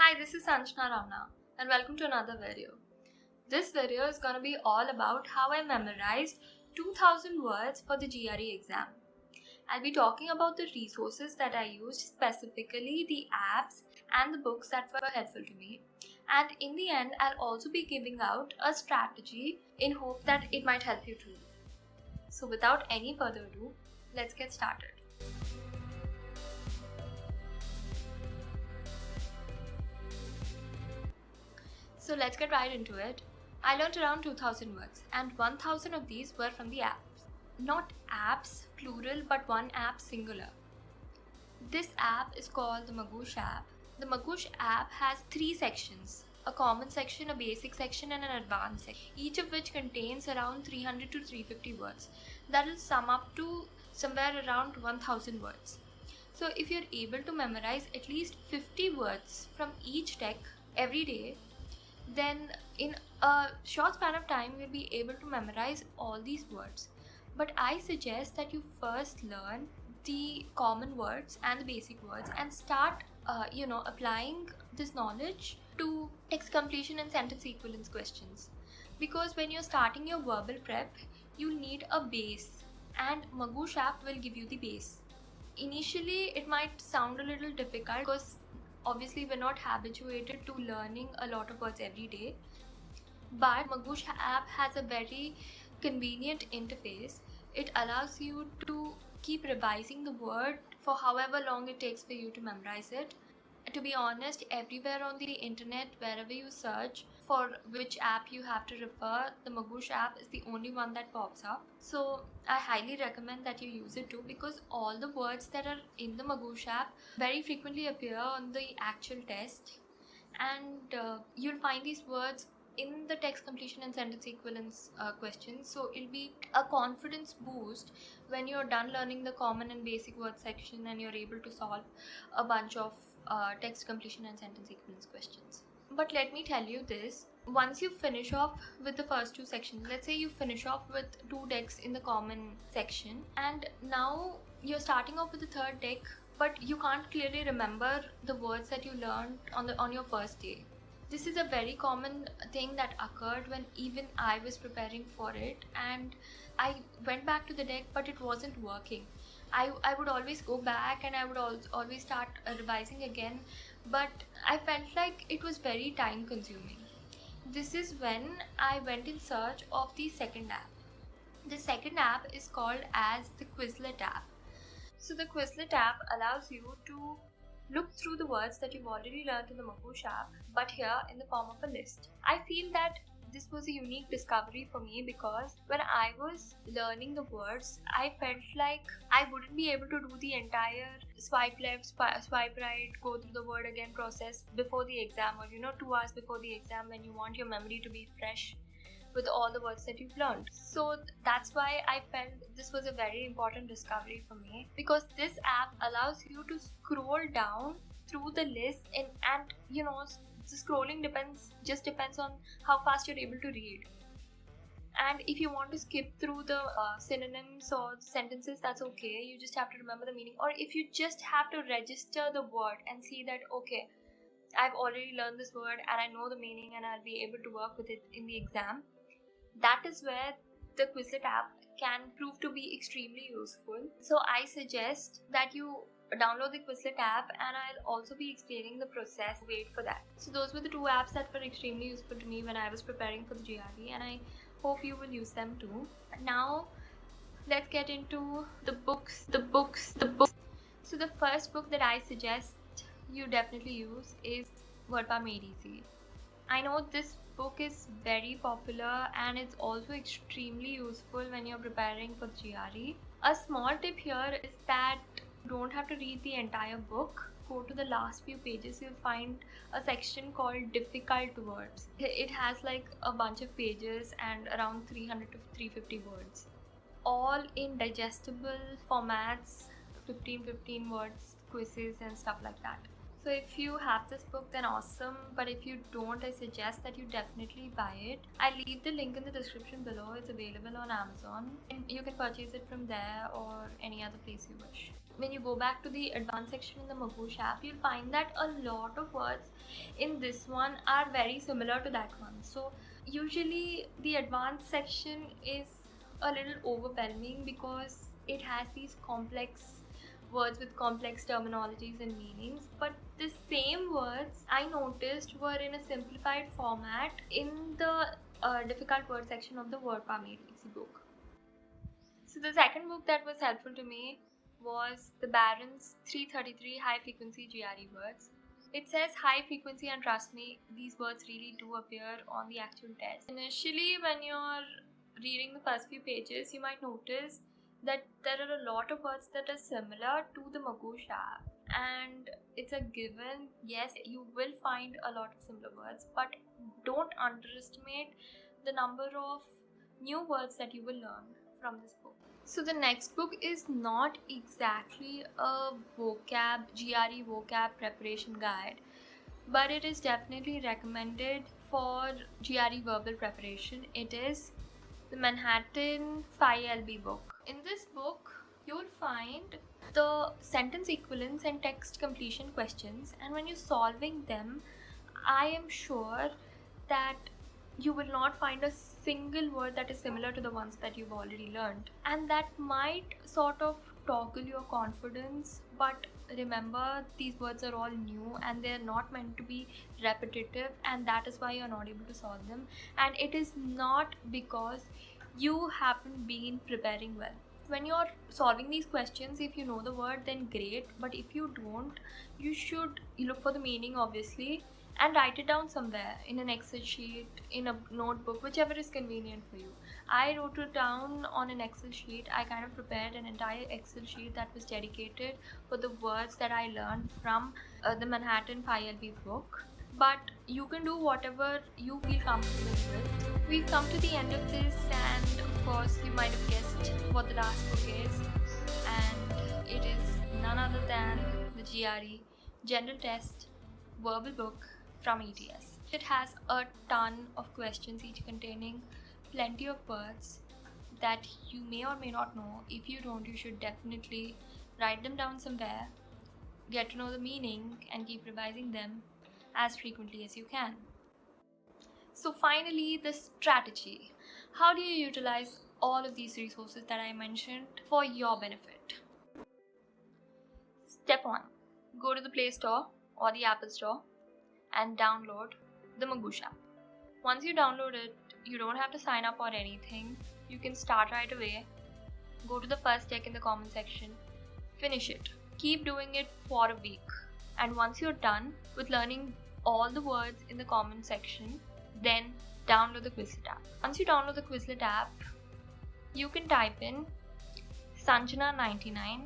Hi, this is Sanjana Ramna and welcome to another video. This video is going to be all about how I memorized 2000 words for the GRE exam. I'll be talking about the resources that I used, specifically the apps and the books that were helpful to me. And in the end, I'll also be giving out a strategy in hope that it might help you too. So without any further ado, let's get started. So let's get right into it. I learned around 2000 words and 1000 of these were from the apps. Not apps plural but one app singular. This app is called the Magoosh app. The Magoosh app has 3 sections. A common section, a basic section and an advanced section, each of which contains around 300 to 350 words. That will sum up to somewhere around 1000 words. So if you're able to memorize at least 50 words from each deck every day, then in a short span of time you'll be able to memorize all these words. But I suggest that you first learn the common words and the basic words and start applying this knowledge to text completion and sentence equivalence questions, because when you're starting your verbal prep you need a base, and Magoosh app will give you the base. Initially it might sound a little difficult because obviously we're not habituated to learning a lot of words every day, but Magoosh app has a very convenient interface. It allows you to keep revising the word for however long it takes for you to memorize it. To be honest, everywhere on the internet, wherever you search for which app you have to refer, the Magoosh app is the only one that pops up. So I highly recommend that you use it too, because all the words that are in the Magoosh app very frequently appear on the actual test, and you'll find these words in the text completion and sentence equivalence questions. So it'll be a confidence boost when you're done learning the common and basic word section and you're able to solve a bunch of text completion and sentence equivalence questions. But let me tell you this, once you finish off with the first 2 sections, let's say you finish off with 2 decks in the common section and now you're starting off with the 3rd deck, but you can't clearly remember the words that you learned on your first day. This is a very common thing that occurred when even I was preparing for it, and I went back to the deck but it wasn't working. I would always go back and I would always start revising again, but I felt like it was very time consuming. This is when I went in search of the second app. The second app is called as the Quizlet app. So the Quizlet app allows you to look through the words that you've already learned in the Magoosh app, but here in the form of a list. I feel that this was a unique discovery for me because when I was learning the words, I felt like I wouldn't be able to do the entire swipe left, swipe right, go through the word again process before the exam, or 2 hours before the exam when you want your memory to be fresh with all the words that you've learned. So that's why I felt this was a very important discovery for me, because this app allows you to scroll down through the list and the scrolling depends on how fast you're able to read. And if you want to skip through the synonyms or sentences, that's okay. You just have to remember the meaning. Or if you just have to register the word and see that, okay, I've already learned this word and I know the meaning and I'll be able to work with it in the exam, that is where the Quizlet app can prove to be extremely useful. So I suggest that you download the Quizlet app, and I'll also be explaining the process. Wait for that. So those were the 2 apps that were extremely useful to me when I was preparing for the GRE, and I hope you will use them too. Now let's get into the books. So the first book that I suggest you definitely use is WordPad Made Easy. I know this book is very popular and it's also extremely useful when you're preparing for the GRE. A small tip here is that you don't have to read the entire book. Go to the last few pages, you'll find a section called difficult words. It has like a bunch of pages and around 300 to 350 words, all in digestible formats, 15 words quizzes and stuff like that. So if you have this book, then awesome, but if you don't, I suggest that you definitely buy it. I'll leave the link in the description below. It's available on Amazon and you can purchase it from there or any other place you wish. When you go back to the advanced section in the Magoosh app, you'll find that a lot of words in this one are very similar to that one. So usually the advanced section is a little overwhelming because it has these complex words with complex terminologies and meanings, but the same words I noticed were in a simplified format in the difficult word section of the WordPad Made Easy book. So the second book that was helpful to me was the Barron's 333 High Frequency GRE Words. It says high frequency, and trust me, these words really do appear on the actual test. Initially, when you're reading the first few pages, you might notice that there are a lot of words that are similar to the Magoosh app, and it's a given. Yes, you will find a lot of similar words, but don't underestimate the number of new words that you will learn from this book. So the next book is not exactly a GRE vocab preparation guide, but it is definitely recommended for GRE verbal preparation. It is the Manhattan Phi LB book. In this book, you'll find the sentence equivalence and text completion questions, and when you're solving them, I am sure that you will not find a single word that is similar to the ones that you've already learned, and that might sort of toggle your confidence. But remember, these words are all new and they're not meant to be repetitive, and that is why you're not able to solve them. And it is not because you haven't been preparing well. When you're solving these questions, if you know the word, then great, but if you don't, you should look for the meaning, obviously, and write it down somewhere in an Excel sheet, in a notebook, whichever is convenient for you. I wrote it down on an Excel sheet. I kind of prepared an entire Excel sheet that was dedicated for the words that I learned from the Manhattan Phi LB book. But you can do whatever you feel comfortable with. We've come to the end of this, and of course you might have guessed what the last book is, and it is none other than the GRE General Test Verbal Book from ETS. It has a ton of questions, each containing plenty of words that you may or may not know. If you don't, you should definitely write them down somewhere, get to know the meaning, and keep revising them as frequently as you can. So finally, the strategy. How do you utilize all of these resources that I mentioned for your benefit? Step 1. Go to the Play Store or the Apple Store and download the Magoosh app. Once you download it, you don't have to sign up or anything. You can start right away. Go to the first deck in the comment section. Finish it. Keep doing it for a week. And once you're done with learning all the words in the comment section, then download the Quizlet app. Once you download the Quizlet app, you can type in Sanjana99,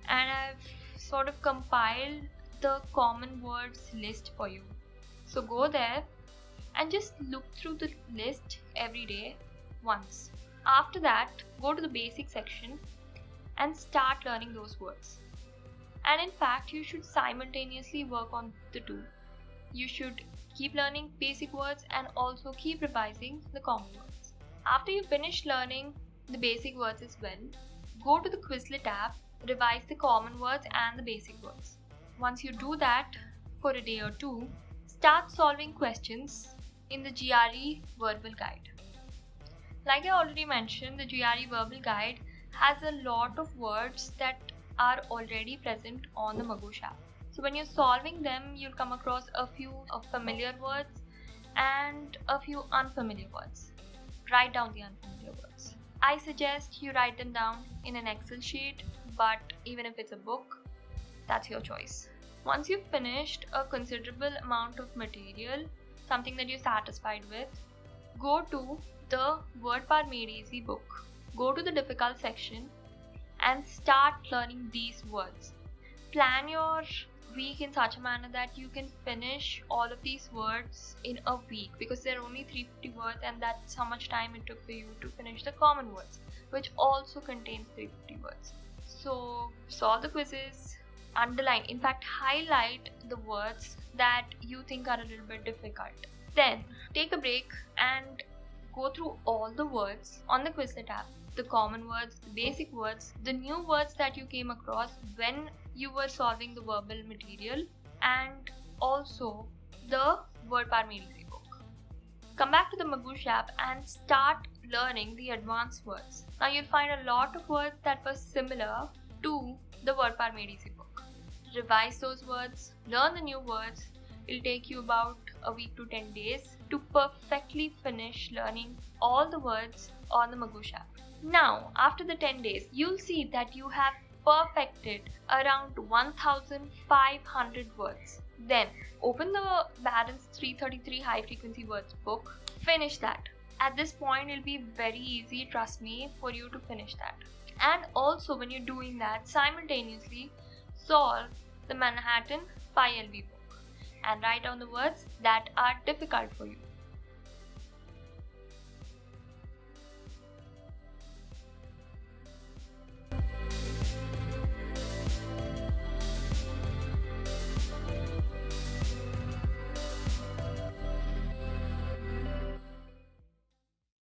and I've sort of compiled the common words list for you. So go there and just look through the list every day once. After that, go to the basic section and start learning those words. And in fact, you should simultaneously work on the two. You should keep learning basic words and also keep revising the common words. After you finish learning the basic words as well, go to the Quizlet app, revise the common words and the basic words. Once you do that for a day or two, start solving questions in the GRE verbal guide. Like I already mentioned, the GRE verbal guide has a lot of words that are already present on the Magoosh app. So when you're solving them, you'll come across a few familiar words and a few unfamiliar words. Write down the unfamiliar words. I suggest you write them down in an Excel sheet, but even if it's a book, that's your choice. Once you've finished a considerable amount of material, something that you're satisfied with, go to the WordPad Made Easy book. Go to the difficult section and start learning these words. Plan your week in such a manner that you can finish all of these words in a week, because there are only 350 words and that's how much time it took for you to finish the common words, which also contains 350 words. So solve the quizzes, underline, in fact highlight the words that you think are a little bit difficult. Then take a break and go through all the words on the Quizlet app, the common words, the basic words, the new words that you came across when you were solving the verbal material, and also the Word Power Meal Easy book. Come back to the Magoosh app and start learning the advanced words. Now you'll find a lot of words that were similar to the Word Power Made Easy book. Revise those words, learn the new words. It'll take you about a week to 10 days to perfectly finish learning all the words on the Magoosh app. Now, after the 10 days, you'll see that you have perfected around 1500 words. Then, open the Barron's 333 High Frequency Words book, finish that. At this point, it'll be very easy, trust me, for you to finish that. And also, when you're doing that, simultaneously solve the Manhattan 5LB book and write down the words that are difficult for you.